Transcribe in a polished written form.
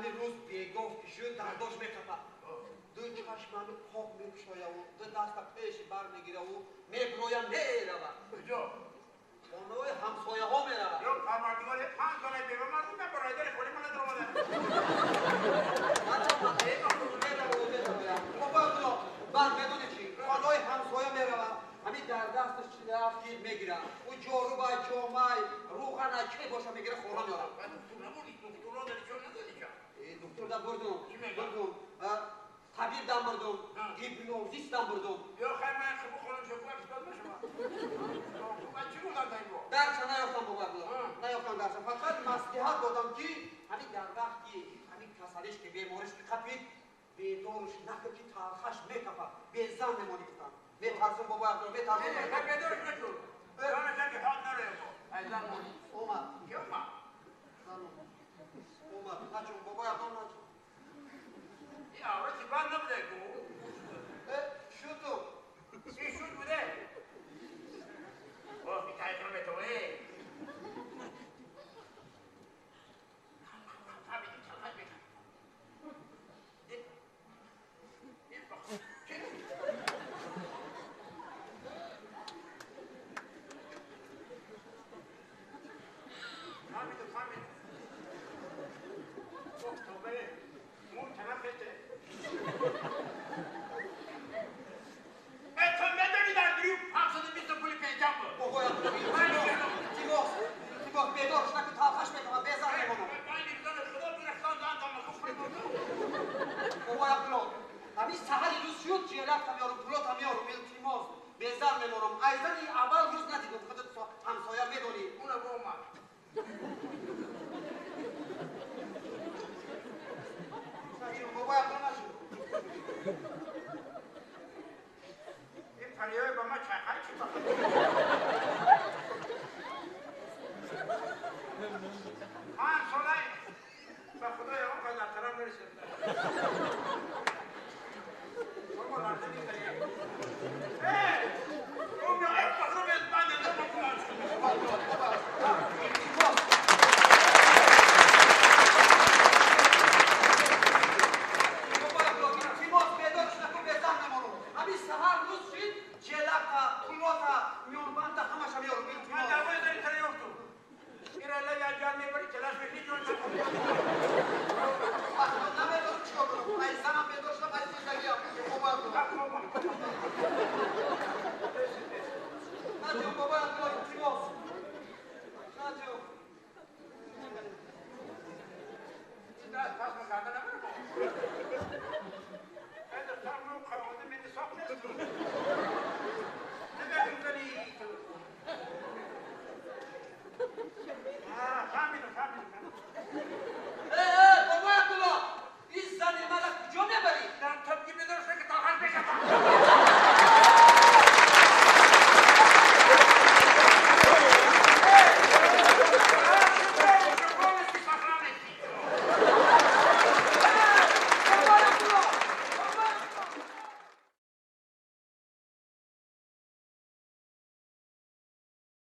همین روز بیگفت شد درداش میکپد دو چشمانی خواب میکشاید و دو دست پیش بر میگیره و میبرویم میرود کجا؟ خانه همسایه ها میرود یا پروردگار 5 دانه بیوه مردم نه برادر خودی من ندارم آمده بچه من میرود بابا ابلا بر بدونی چی خانه همسایه میرود همین در دستش چی رفت گیر میگیره و جارو با جامعه روغن چی باشه میگیره خورا میارم دکتر نبودی دکتر را داری چون نداری که دکتر دا بردم چی میگه؟ طبیب دم بردم هیپنوزیست دم بردم یا خیلی من خب خودم شد باید استاد نشما من چی بودم دا این رو؟ درس نیافتم بابا نیافتم درس فقط مصلحت دادم که همین در وقتی همین کسرش که بیمارش میکپید بیدارش نکه که تلخش میکپد بیزن میمانی بودم میترسم بابا عبدالله میترسم نه بیدارش نشد دانشن که حال نره با از زن مانی اومد کی اومد؟ اومد نچون بابا عبدالله نچون این آقا چی بند نبوده که شد تو چی شد بوده؟ باز بی تایتون به توه فهمیدیم چلخش بکن فهمیدم توبه مون تنفته تو نداری در دریو 720 پولی پیجم بود بابا عبدالله تیماس بیدارش نکه تلخش میکپد بیزن میمانم من دیگران خدا بیرختان داندم خوب بابا عبدالله همین سهر روز شد جیلک هم یارم پلات هم یارم التیماس بیزن میمانم ایزن اول روز ندیدم خودت همسایه میدونی اونو با اومد